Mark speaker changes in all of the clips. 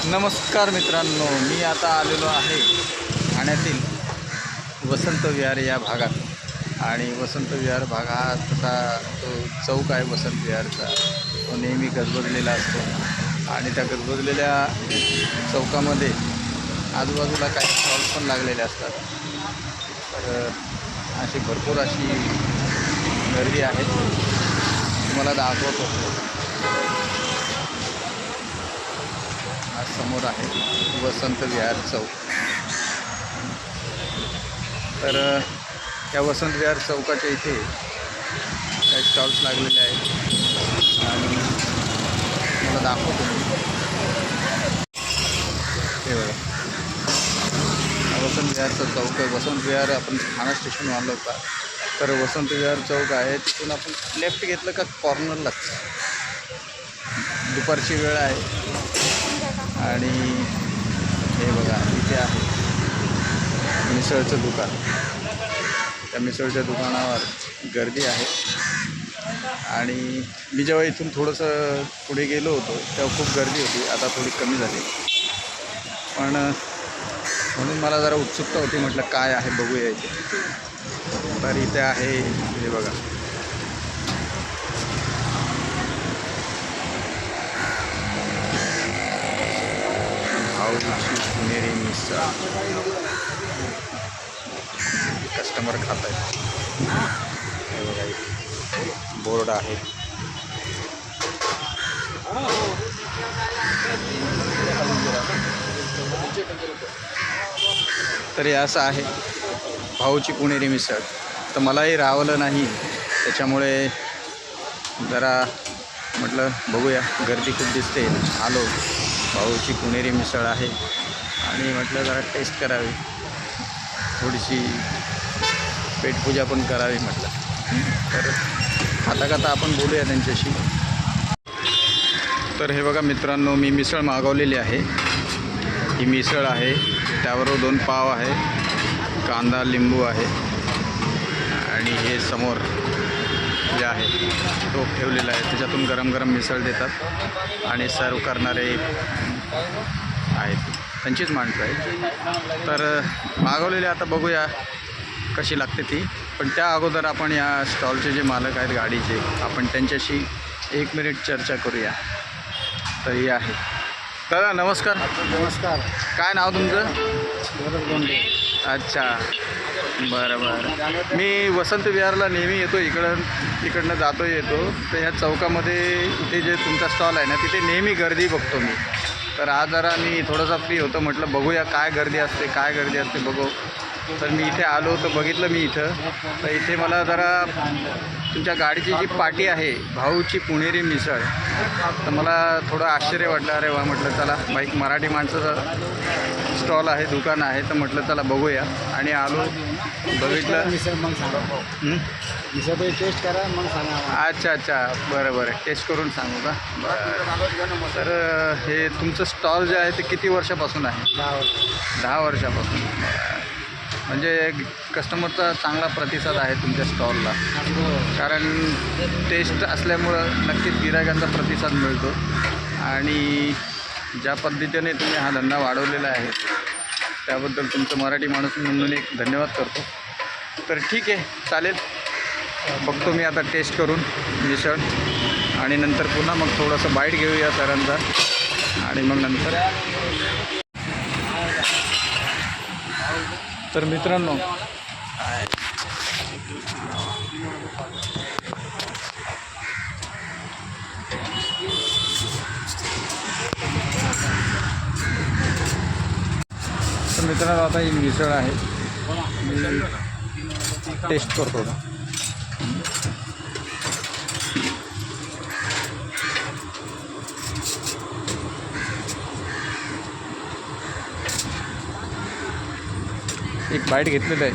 Speaker 1: नमस्कार मित्रांनो, मी आता आलेलो आहे ठाण्यातील वसंत विहार या भागात. आणि वसंत विहार भाग हा तसा तो चौक आहे वसंत विहारचा, तो नेहमी गजबजलेला असतो. आणि त्या गजबजलेल्या चौकामध्ये आजूबाजूला काही स्टॉल्स पण लागलेले असतात. तर अशी भरपूर अशी गर्दी आहे, तुम्हाला दाखवतो. आज समोर आहे वसंत विहार चौक. तर या वसंत विहार चौकाच्या इथे काही स्टॉल्स लागलेले आहेत आणि मला दाखवतो. हे बघा, वसंत विहारचा चौक आहे. वसंत विहार आपण ठाणा स्टेशन आलो होता, तर वसंत विहार चौक आहे. तिथून आपण लेफ्ट घेतलं का कॉर्नरलाच. दुपारची वेळ आहे आणि हे बघा, इथे आहे मिसळचं दुकान. त्या मिसळच्या दुकानावर गर्दी आहे. आणि मी जेव्हा इथून थोडंसं पुढे गेलो होतो तेव्हा खूप गर्दी होती, आता थोडी कमी झाली. पण म्हणून मला जरा उत्सुकता होती, म्हटलं काय आहे बघूया इथे. तर इथे आहे, हे बघा, भाऊची पुणेरी मिसळ. कस्टमर खात आहेत. हे बघा, इथे बोर्ड आहे. तर हे असं आहे भाऊची पुणेरी मिसळ. तर मलाही राहवलं नाही, त्याच्यामुळे जरा म्हटलं बघूया. गर्दी खूप दिसते, आलो. भाऊची पुणेरी मिसळ आहे आणि म्हटलं जरा टेस्ट करावी, थोडीशी पेटपूजा पण करावी म्हटलं. तर खाता आपण बोलूया त्यांच्याशी. तर हे बघा मित्रांनो, मी मिसळ मागवलेली आहे. ही मिसळ आहे, त्याबरोबर 2 पाव आहे, कांदा लिंबू आहे आणि हे समोर जे आहे तो ठेवलेला आहे. त्याच्यातून गरम गरम मिसळ देतात आणि सर्व करणारे आहेत, त्यांचीच माणसं आहेत. तर मागवलेले, आता बघूया कशी लागते ती. पण त्या अगोदर आपण या स्टॉलचे जे मालक आहेत गाडीचे, आपण त्यांच्याशी 1 मिनिट चर्चा करूया. तर ही आहे. दादा नमस्कार.
Speaker 2: नमस्कार.
Speaker 1: काय नाव तुमचं?
Speaker 2: भरत गोंडे.
Speaker 1: अच्छा, बरं. मी वसंत विहारला नेहमी येतो, इकडनं जातो येतो. तर ह्या चौकामध्ये इथे जे तुमचा स्टॉल आहे ना, तिथे नेहमी गर्दी बघतो मी. तर आज जरा मी थोडासा फ्री होतो, म्हटलं बघूया काय गर्दी असते बघू. तर मी इथे आलो, तर बघितलं मी इथं. तर इथे मला जरा तुमच्या गाडीची जी पाटी आहे भाऊची पुणेरी मिसळ, तर मला थोडं आश्चर्य वाटलं. अरे वा, म्हटलं चला, बाईक मराठी माणसाचं स्टॉल आहे, दुकान आहे, तर म्हटलं चला बघूया. आणि आलो, बघितलं.
Speaker 2: मिसळ मग सांगा. मिसळ पहिले टेस्ट करा मग सांगा.
Speaker 1: अच्छा, बरं, टेस्ट करून सांगू का? बरं. तर हे तुमचं स्टॉल जे आहे ते किती वर्षापासून आहे?
Speaker 2: 10 वर्ष.
Speaker 1: 10 वर्षापासून. म्हणजे कस्टमरचा चांगला प्रतिसाद आहे तुमच्या स्टॉलला, कारण टेस्ट असल्यामुळं नक्कीच गिरायकांचा प्रतिसाद मिळतो. आणि ज्या पद्धतीने तुम्ही हा धंदा वाढवलेला आहे त्याबद्दल तुमचं मराठी माणूस म्हणून एक धन्यवाद करतो. तर ठीक आहे, चालेल. बघतो मी आता टेस्ट करून मिसळ आणि नंतर पुन्हा मग थोडंसं बाईट घेऊया सरांचा आणि मग नंतर. तर मित्रांनो, आता ही मिसळ आहे, मी टेस्ट करतो. एक बाईट घेतलेलं आहे,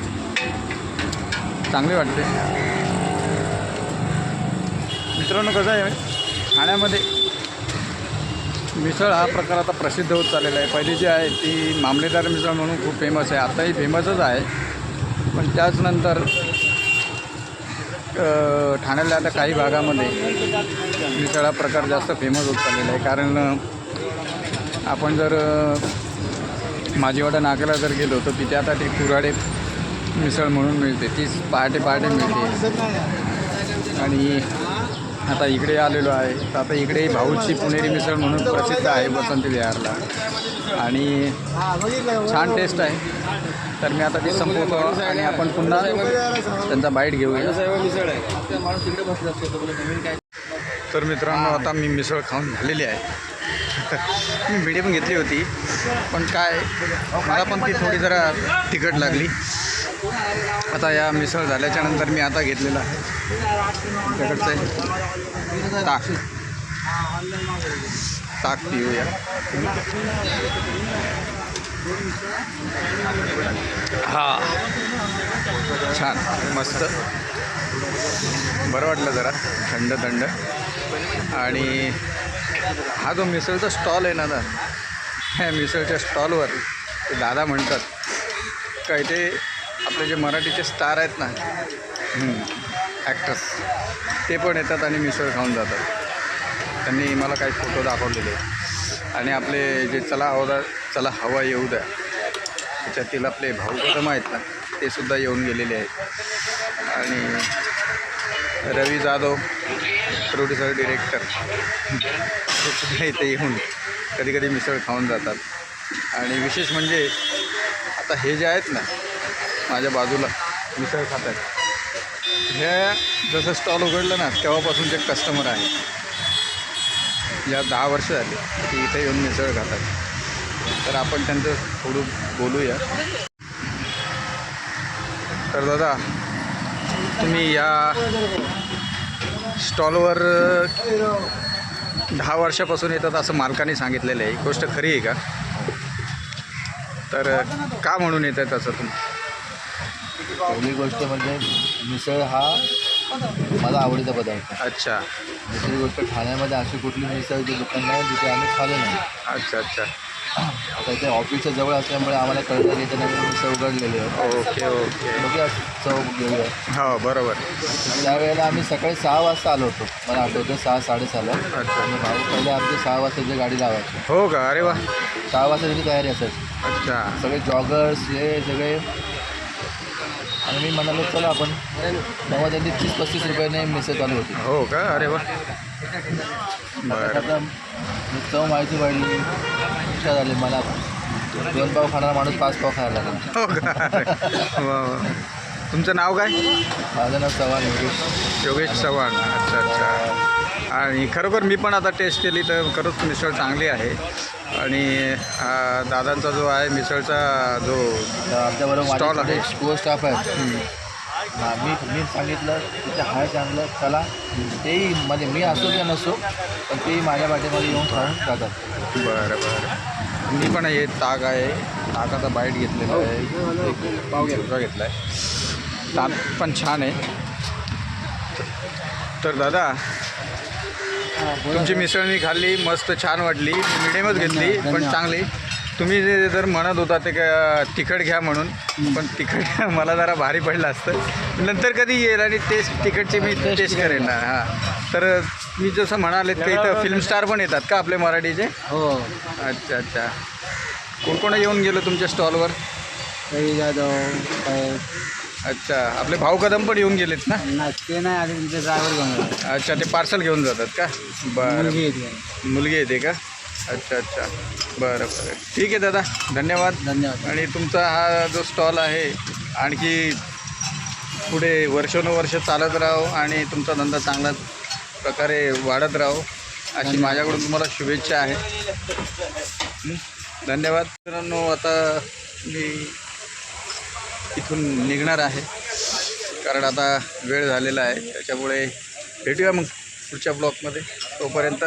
Speaker 1: चांगली वाटते. मित्रांनो, कसं आहे, ठाण्यामध्ये मिसळ हा प्रकार आता प्रसिद्ध होत चाललेला आहे. पहिली जी आहे ती मामलेदार मिसळ म्हणून खूप फेमस आहे, आताही फेमसच आहे. पण त्याचनंतर ठाण्याला आता काही भागामध्ये मिसळ हा प्रकार जास्त फेमस होत चाललेला आहे. कारण आपण जर माझीवाडा नाक्याला जर गेलो तर तिथे आता ती कुऱ्हाडे मिसळ म्हणून मिळते, तीच पहाटे मिळते. आणि आता इकडे आलेलो आहे, तर आता इकडे भाऊची पुणेरी मिसळ म्हणून प्रसिद्ध आहे वसंत विहारला, आणि छान टेस्ट आहे. तर मी आता ती संपवतो आणि आपण पुन्हा त्यांचा बाईट घेऊया. तर मित्रांनो, आता मी मिसळ खाऊन झालेली आहे. मी मीडियम घेतली होती, पण काय मला पण ती थोडी जरा तिखट लागली. आता या मिसळ झाल्याच्या नंतर मी आता घेतलेलं आहे त्याकडचं आहे ताक पिऊया. हा, छान मस्त, बरं वाटलं जरा थंड. आणि हा जो मिसळचा स्टॉल आहे ना, ह्या मिसळच्या स्टॉलवर ते दादा म्हणतात काय, ते आपले जे मराठीचे स्टार आहेत ना, ॲक्टर्स, ते पण येतात आणि मिसळ खाऊन जातात. त्यांनी मला काही फोटो दाखवलेले, आणि आपले जे चला हवा येऊ द्या त्याच्यातील आपले भाऊ कदम आहेत ना, ते सुद्धा येऊन गेलेले आहेत. आणि रवी जाधव प्रोड्युसर डिरेक्टर ते सुद्धा इथे येऊन कधी मिसळ खाऊन जातात. आणि विशेष म्हणजे आता हे जे आहेत ना माझ्या बाजूला मिसळ खातात, हे जसं स्टॉल उघडलं ना तेव्हापासून जे कस्टमर आहे, या 10 वर्ष झाली की इथे येऊन मिसळ खातात. तर आपण त्यांचं थोडं बोलूया. तर दादा, तुम्ही या स्टॉलवर 10 वर्षापासून येतात असं मालकाने सांगितलेलं आहे, गोष्ट खरी आहे का? तर का म्हणून येत आहे तसं तुम्ही?
Speaker 2: पहिली गोष्ट म्हणजे मिसळ हा माझा आवडीचा पदार्थ.
Speaker 1: अच्छा.
Speaker 2: दुसरी गोष्ट, ठाण्यामध्ये अशी कुठली मिसळची दुकान नाही जिथे आम्ही खाल्लं नाही.
Speaker 1: अच्छा.
Speaker 2: आता इथे ऑफिसच्या जवळ असल्यामुळे आम्हाला कळलं की इथे नवीन मिसळ उघडलेली आहे.
Speaker 1: ओके.
Speaker 2: बघूया, चव घेऊया.
Speaker 1: हो, बरोबर.
Speaker 2: त्यावेळेला आम्ही सकाळी 6 वाजता आलो होतो, मला आठवतं 6-6:30.
Speaker 1: अच्छा.
Speaker 2: आणि भाऊ पहिले आमचे 6 वाजताची गाडी लावायची.
Speaker 1: हो का? अरे वा.
Speaker 2: 6 वाजता त्याची तयारी असायची.
Speaker 1: अच्छा.
Speaker 2: सगळे जॉगर्स हे सगळे. आणि मी म्हणालो चला आपण, तेव्हा त्यांनी 30-35 रुपयाने मिसळ चालू होती.
Speaker 1: हो का? अरे वा. बरं.
Speaker 2: आता चव माहिती पडली, इच्छा झाली मला. 2 पाव खाणारा माणूस 5 पाव खायला लागला.
Speaker 1: हो का? वा. तुमचं नाव काय?
Speaker 2: माझं नाव चव्हाण
Speaker 1: योगेश चव्हाण. अच्छा. आणि खरोखर मी पण आता टेस्ट केली तर खरंच मिसळ चांगली आहे. आणि दादांचा जो आहे मिसळचा जो
Speaker 2: आमच्याबरोबर
Speaker 1: स्टॉल आहे,
Speaker 2: को स्टाफ आहे. मी सांगितलं तिथे हाय चांगलं, चला. तेही म्हणजे मी असो किंवा नसो, पण तेही माझ्या पाठीमध्ये येऊन खाऊन जातात.
Speaker 1: बरं. मी पण हे ताक आहे, ताकाचा बाईट घेतलेला आहे, एक पाव घेतला आहे. ताक पण छान आहे. तर दादा, तुमची मिसळ मी खाल्ली, मस्त छान वाटली. मिडियमच घेतली पण चांगली. तुम्ही जे जर म्हणत होता ते का तिखट घ्या म्हणून, पण तिखट मला जरा भारी पडलं असतं. नंतर कधी येईल आणि तिखटची मी टेस्ट करेन ना. हां, तर मी जसं म्हणाले ते इथं फिल्म स्टार पण येतात का आपले मराठीचे?
Speaker 2: हो.
Speaker 1: अच्छा. कोण येऊन गेलो तुमच्या स्टॉलवर?
Speaker 2: जाधव.
Speaker 1: अच्छा, आपले भाऊ कदम पण येऊन गेलेत ना?
Speaker 2: ते नाही आले, तुमचे ड्रायव्हर घेऊन.
Speaker 1: अच्छा, ते पार्सल घेऊन जातात का? बरं. मुलगी येते का? अच्छा. बरं. ठीक आहे दादा, धन्यवाद. आणि तुमचा हा जो स्टॉल आहे आणखी पुढे वर्षानुवर्ष चालत राहो आणि तुमचा धंदा चांगल्या प्रकारे वाढत राहो अशी माझ्याकडून तुम्हाला शुभेच्छा आहे. धन्यवाद. मित्रांनो, आता मी इथून निघणार आहे कारण आता वेळ झालेला आहे. त्याच्यामुळे भेटूया मग पुढच्या ब्लॉगमध्ये. तोपर्यंत